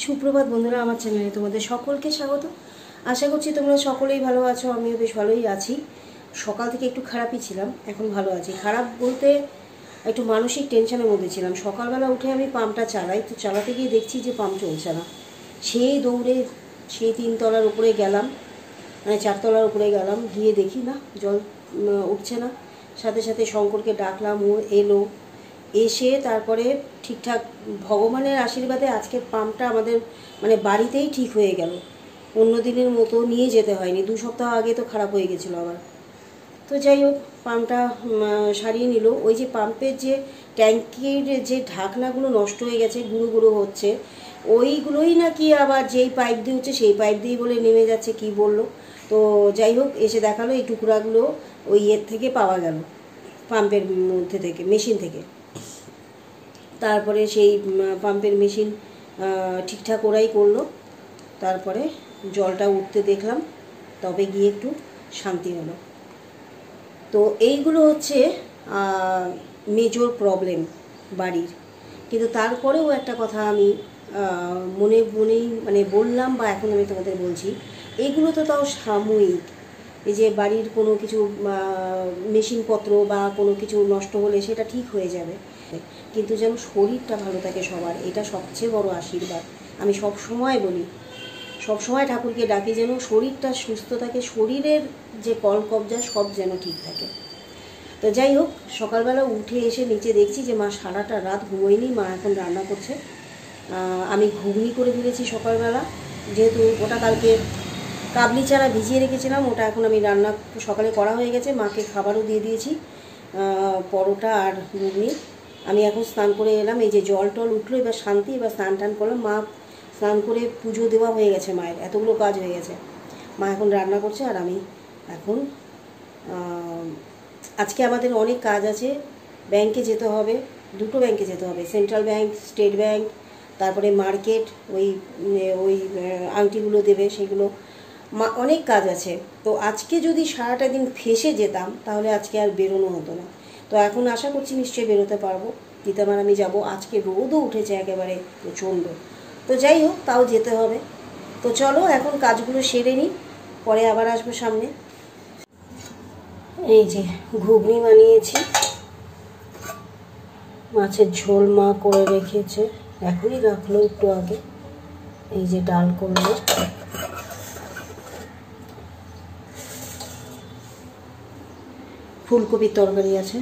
সুপ্রভাত বন্ধুরা, আমার চ্যানেলে তোমাদের সকলকে স্বাগত। আশা করছি তোমরা সকলেই ভালো আছো। আমিও বেশ ভালোই আছি। সকাল থেকে একটু খারাপই ছিলাম, এখন ভালো আছি। খারাপ বলতে একটু মানসিক টেনশনের মধ্যে ছিলাম। সকালবেলা উঠে আমি পাম্পটা চালাই, তো চালাতে গিয়ে দেখছি যে পাম্প চলছে না। সেই দৌড়ে সেই 3 তলার উপরে গেলাম, মানে 4 তলার উপরে গেলাম, গিয়ে দেখি না জল উঠছে না। সাথে সাথে শঙ্করকে ডাকলাম, ও এলো। এসে তারপরে ঠিকঠাক ভগবানের আশীর্বাদে আজকে পাম্পটা আমাদের মানে বাড়িতেই ঠিক হয়ে গেল। অন্য দিনের মতো নিয়ে যেতে হয়নি। 2 সপ্তাহ আগে তো খারাপ হয়ে গেছিলো আবার। তো যাই হোক, পাম্পটা সারিয়ে নিল। ওই যে পাম্পের যে ট্যাঙ্কির যে ঢাকনাগুলো নষ্ট হয়ে গেছে, গুঁড়ো গুঁড়ো হচ্ছে, ওইগুলোই নাকি আবার যেই পাইপ দিয়ে হচ্ছে সেই পাইপ দিয়েই বলে নেমে যাচ্ছে, কি বললো। তো যাই হোক, এসে দেখালো এই টুকরাগুলো ওই এর থেকে পাওয়া গেল, পাম্পের মধ্যে থেকে, মেশিন থেকে। তারপরে সেই পাম্পের মেশিন ঠিকঠাক ওরাই করলো। তারপরে জলটা উঠতে দেখলাম, তবে গিয়ে একটু শান্তি হলো। তো এইগুলো হচ্ছে মেজর প্রবলেম বাড়ির। কিন্তু তারপরেও একটা কথা আমি মনেই মানে বললাম, বা এখন আমি তোমাদের বলছি, এইগুলো তো তাও সাময়িক। এই যে বাড়ির কোনো কিছু মেশিনপত্র বা কোনো কিছু নষ্ট হলে সেটা ঠিক হয়ে যাবে, কিন্তু যেন শরীরটা ভালো থাকে সবার, এটা সবচেয়ে বড় আশীর্বাদ। আমি সব সময় বলি, সব সময় ঠাকুরকে ডাকি যেন শরীরটা সুস্থ থাকে, শরীরের যে কলকবজা সব যেন ঠিক থাকে। তো যাই হোক, সকালবেলা উঠে এসে নিচে দেখছি যে মা সারাটা রাত ঘুমোয়নি, মা এখন রান্না করছে। আমি ঘুগনি করে ফেলেছি সকালবেলা, যেহেতু ওটা কালকে কাবলি চারা ভিজিয়ে রেখেছিলাম, ওটা এখন আমি রান্না সকালে করা হয়ে গেছে। মাকে খাবারও দিয়ে দিয়েছি, পরোটা আর ঘুগনি। আমি এখন স্নান করে এলাম, এই যে জল টল উঠলো, এবার শান্তি। এবার স্নান টান করলাম, মা স্নান করে পুজো দেওয়া হয়ে গেছে, মায়ের এতগুলো কাজ হয়ে গেছে। মা এখন রান্না করছে, আর আমি এখন আজকে আমাদের অনেক কাজ আছে। ব্যাংকে যেতে হবে, 2টো ব্যাংকে যেতে হবে, সেন্ট্রাল ব্যাংক, স্টেট ব্যাংক, তারপরে মার্কেট, ওই আংটিগুলো দেবে, সেগুলো অনেক কাজ আছে। তো আজকে যদি সারাটা দিন ফেসে যেতাম তাহলে আজকে আর বেরোনো হতো না। তো এখন আশা করছি নিশ্চয়ই বেরোতে পারবো। দিতামার আমি যাব। আজকে রোদও উঠেছে একেবারে প্রচণ্ড। তো যাই হোক, তাও যেতে হবে। তো চলো এখন কাজগুলো সেরে নিই, পরে আবার আসবো সামনে। এই যে ঘুগনি বানিয়েছি, মাছের ঝোল মা করে রেখেছে, এখনই রাখলো একটু আগে। এই যে ডাল করলো, ফুলকপির তরকারি আছে।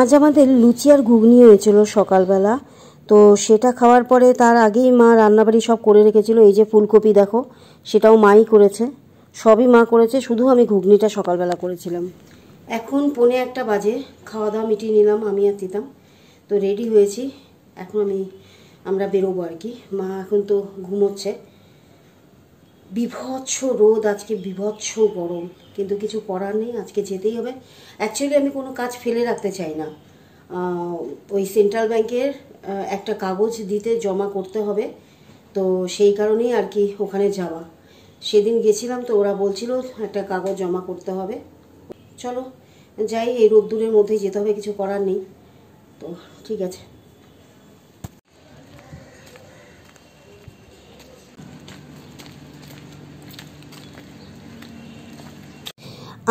আজ আমাদের লুচি আর ঘুগনি হয়েছিল সকালবেলা। তো সেটা খাওয়ার পরে তার আগেই মা রান্নাবাড়ি সব করে রেখেছিল। এই যে ফুলকপি দেখো, সেটাও মাই করেছে, সবই মা করেছে, শুধু আমি ঘুগনিটা সকালবেলা করেছিলাম। এখন 1:45 বাজে, খাওয়া দাওয়া মিটিয়ে নিলাম আমি আর দিতাম। তো রেডি হয়েছি, এখন আমরা বেরোবো আর কি। মা এখন তো ঘুমোচ্ছে। বিভৎস রোদ আজকে, বিভৎস গরম, কিন্তু কিছু করার নেই, আজকে যেতেই হবে। অ্যাকচুয়ালি আমি কোনো কাজ ফেলে রাখতে চাই না। ওই সেন্ট্রাল ব্যাংকের একটা কাগজ দিতে জমা করতে হবে, তো সেই কারণেই আর কি ওখানে যাওয়া। সেদিন গেছিলাম, তো ওরা বলছিল একটা কাগজ জমা করতে হবে। চলো যাই, এই রোদ্দুরের মধ্যেই যেতে হবে, কিছু করার নেই। তো ঠিক আছে।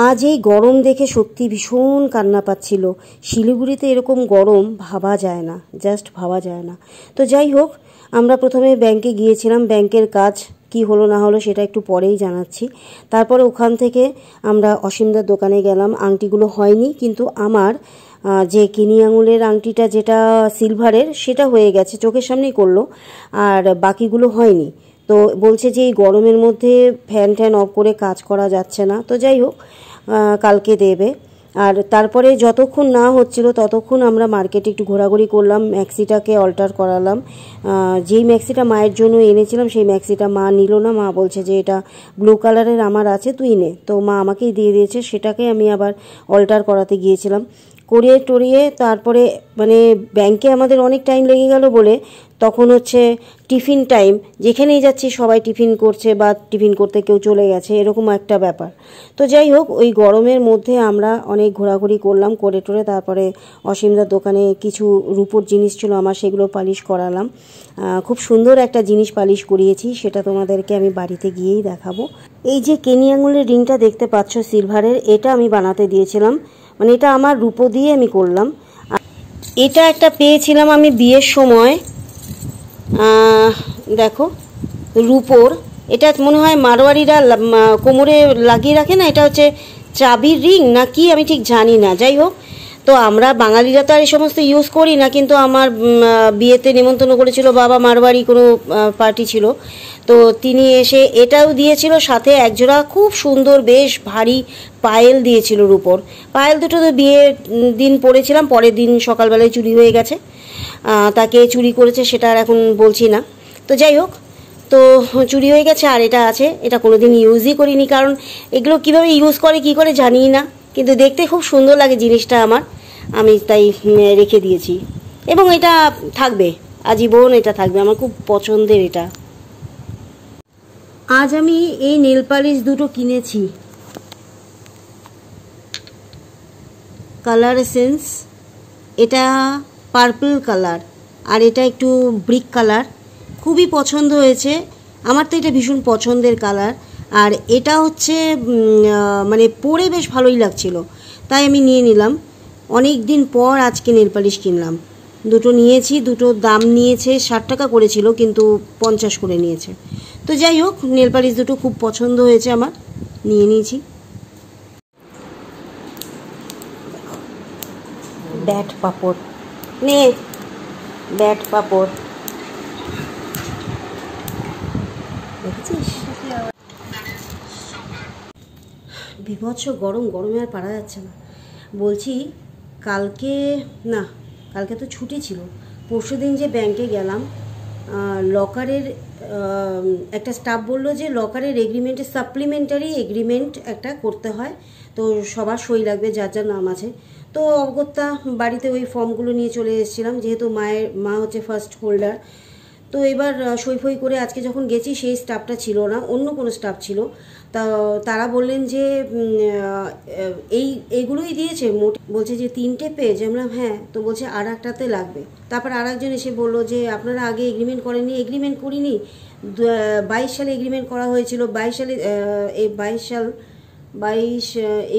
আজ এই গরম দেখে সত্যি ভীষণ কান্না পাচ্ছিল। শিলিগুড়িতে এরকম গরম ভাবা যায় না, জাস্ট ভাবা যায় না। তো যাই হোক, আমরা প্রথমে ব্যাংকে গিয়েছিলাম, ব্যাংকের কাজ কি হলো না হলো সেটা একটু পরেই জানাচ্ছি। তারপরে ওখান থেকে আমরা অসীমদার দোকানে গেলাম। আংটিগুলো হয়নি, কিন্তু আমার যে কিনি আঙুলের আংটিটা যেটা সিলভারের, সেটা হয়ে গেছে, চোখের সামনেই করলো, আর বাকিগুলো হয়নি। তো বলছে যে এই গরমের মধ্যে ফ্যান অফ করে কাজ করা যাচ্ছে না। তো যাই হোক, কালকে দেবে। আর তারপরে যতক্ষণ না হচ্ছিল ততক্ষণ আমরা মার্কেটে একটু ঘোরাঘুরি করলাম, ম্যাক্সিটাকে অল্টার করালাম। যেই ম্যাক্সিটা মায়ের জন্য এনেছিলাম সেই ম্যাক্সিটা মা নিল না, মা বলছে যে এটা ব্লু কালারের আমার আছে, তুই নে। তো মা আমাকেই দিয়ে দিয়েছে, সেটাকে আমি আবার অল্টার করাতে গিয়েছিলাম। করিয়ে টরিয়ে তারপরে মানে ব্যাংকে আমাদের অনেক টাইম লেগে গেল বলে তখন হচ্ছে টিফিন টাইম, যেখানেই যাচ্ছি সবাই টিফিন করছে বা টিফিন করতে কেউ চলে গেছে, এরকম একটা ব্যাপার। তো যাই হোক, ওই গরমের মধ্যে আমরা অনেক ঘোরাঘুরি করলাম, করে টোরে তারপরে অসীমদার দোকানে কিছু রূপোর জিনিস ছিল আমার, সেগুলো পালিশ করালাম। খুব সুন্দর একটা জিনিস পালিশ করিয়েছি, সেটা তোমাদেরকে আমি বাড়িতে গিয়েই দেখাবো। এই যে কেনি আঙুলের রিংটা দেখতে পাচ্ছ সিলভারের, এটা আমি বানাতে দিয়েছিলাম, মানে এটা আমার রূপো দিয়ে আমি করলাম। এটা একটা পেয়েছিলাম আমি বিয়ের সময়, দেখো রূপোর, এটা মনে হয় মারোয়ারিরা কোমরে লাগিয়ে রাখে না, এটা হচ্ছে চাবির রিং না কি আমি ঠিক জানি না। যাই হোক, তো আমরা বাঙালিরা তো আর এই সমস্ত ইউজ করি না, কিন্তু আমার বিয়েতে নিমন্ত্রণ করেছিল বাবা, মারোয়ারি কোনো পার্টি ছিল, তো তিনি এসে এটাও দিয়েছিল, সাথে একজোড়া খুব সুন্দর বেশ ভারী পায়েল দিয়েছিল রূপোর। পায়েল দুটো তো বিয়ের দিন পরেছিলাম, পরের দিন সকালবেলায় চুরি হয়ে গেছে, তাকে চুরি করেছে সেটা আর এখন বলছি না। তো যাই হোক, তো চুরি হয়ে গেছে, আর এটা আছে, এটা কোনোদিন ইউজই করিনি, কারণ এগুলো কিভাবে ইউজ করে কি করে জানি না, কিন্তু দেখতে খুব সুন্দর লাগে জিনিসটা আমার, আমি তাই রেখে দিয়েছি। এবং এটা থাকবে আজীবন, এটা থাকবে, আমার খুব পছন্দের এটা। আজ আমি এই নেল পালিশ দুটো কিনেছি, কালার এসেন্স, এটা পার্পল কালার আর এটা একটু ব্রিক কালার, খুবই পছন্দ হয়েছে আমার, তো এটা ভীষণ পছন্দের কালার। আর এটা হচ্ছে মানে পরে বেশ ভালোই লাগছিল, তাই আমি নিয়ে নিলাম। অনেক দিন পর আজকে নেল পালিশ কিনলাম, দুটো নিয়েছি, দুটো দাম নিয়েছে 60 টাকা করেছিল, কিন্তু 50 করে নিয়েছে। তো যাই হোক, নেল পালিশ দুটো খুব পছন্দ হয়েছে আমার, নিয়ে নিয়েছি। ব্যাট পাপড় নে, ব্যাট পাপড় দেখেছিস, বিভৎস গরম, গরমে আর পারা যাচ্ছে না। বলছি কালকে না, কালকে তো ছুটি ছিল, পরশুদিন যে ব্যাংকে গেলাম, লকারের একটা স্টাফ বললো যে লকারের এগ্রিমেন্টে সাপ্লিমেন্টারি এগ্রিমেন্ট একটা করতে হয়, তো সবার সই লাগবে, যার যার নাম আছে। তো অগত্যা বাড়িতে ওই ফর্মগুলো নিয়ে চলে এসেছিলাম, যেহেতু মা হচ্ছে ফার্স্ট হোল্ডার। তো এবার সই ফই করে আজকে যখন গেছি, সেই স্টাফটা ছিল না, অন্য কোনো স্টাফ ছিল। তা তারা বললেন যে এইগুলোই দিয়েছে মোটে, বলছে যে 3টে পেজ। আমরা হ্যাঁ, তো বলছে আর একটাতে লাগবে। তারপর আর একজন এসে বললো যে আপনারা আগে এগ্রিমেন্ট করেননি। এগ্রিমেন্ট করিনি, 22 সালে এগ্রিমেন্ট করা হয়েছিল, 22 সালে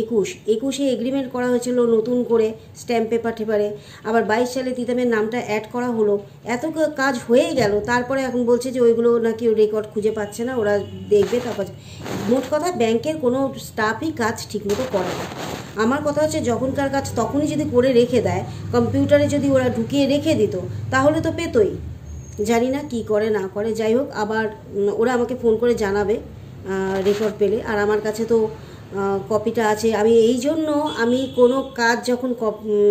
21-এ এগ্রিমেন্ট করা হয়েছিল নতুন করে স্ট্যাম্প পেপার ঠেপারে, আবার 22 সালে তিতামের নামটা অ্যাড করা হলো, এত কাজ হয়ে গেল, তারপরে এখন বলছে যে ওইগুলো নাকি রেকর্ড খুঁজে পাচ্ছে না, ওরা দেখবে। তারপর মোট কথা ব্যাংকের কোনো স্টাফই কাজ ঠিকমতো করে না। আমার কথা হচ্ছে যখনকার কাজ তখনই যদি করে রেখে দেয়, কম্পিউটারে যদি ওরা ঢুকিয়ে রেখে দিত, তাহলে তো পেতই। জানি না কি করে না করে। যাই হোক, আবার ওরা আমাকে ফোন করে জানাবে রেকর্ড পেলে। আর আমার কাছে তো কপিটা আছে। আমি এই জন্য আমি কোনো কাজ যখন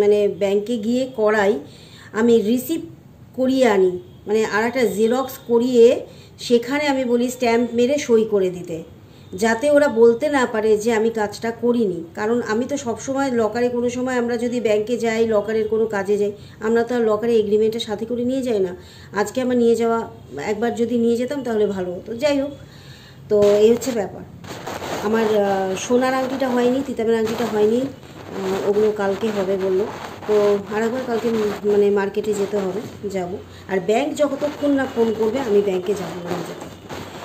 মানে ব্যাংকে গিয়ে করাই, আমি রিসিপ্ট করিয়ে আনি, মানে আর একটা জেরক্স করিয়ে সেখানে আমি বলি স্ট্যাম্প মেরে সই করে দিতে, যাতে ওরা বলতে না পারে যে আমি কাজটা করিনি। কারণ আমি তো সবসময় লকারে, কোনো সময় আমরা যদি ব্যাংকে যাই, লকারের কোনো কাজে যাই, আমরা তো আর লকারে এগ্রিমেন্টের সাথে করে নিয়ে যাই না। আজকে আমার নিয়ে যাওয়া, একবার যদি নিয়ে যেতাম তাহলে ভালো হতো। যাই হোক, তো এই হচ্ছে ব্যাপার। আমার সোনার আংটিটা হয়নি, তিতামের আংটিটা হয়নি, ওগুলো কালকে হবে বললো। তো আরেকবার কালকে মানে মার্কেটে যেতে হবে, যাব। আর ব্যাংক যতক্ষণ না ফোন করবে আমি ব্যাংকে যাবো না, যেতে।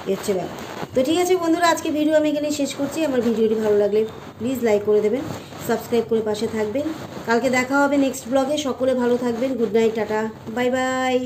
এই হচ্ছে ব্যাপার। তো ঠিক আছে বন্ধুরা, আজকে ভিডিও আমি এখানে শেষ করছি। আমার ভিডিওটি ভালো লাগলে প্লিজ লাইক করে দেবেন, সাবস্ক্রাইব করে পাশে থাকবেন। কালকে দেখা হবে নেক্সট ব্লগে। সকলে ভালো থাকবেন। Good night, tata, bye bye.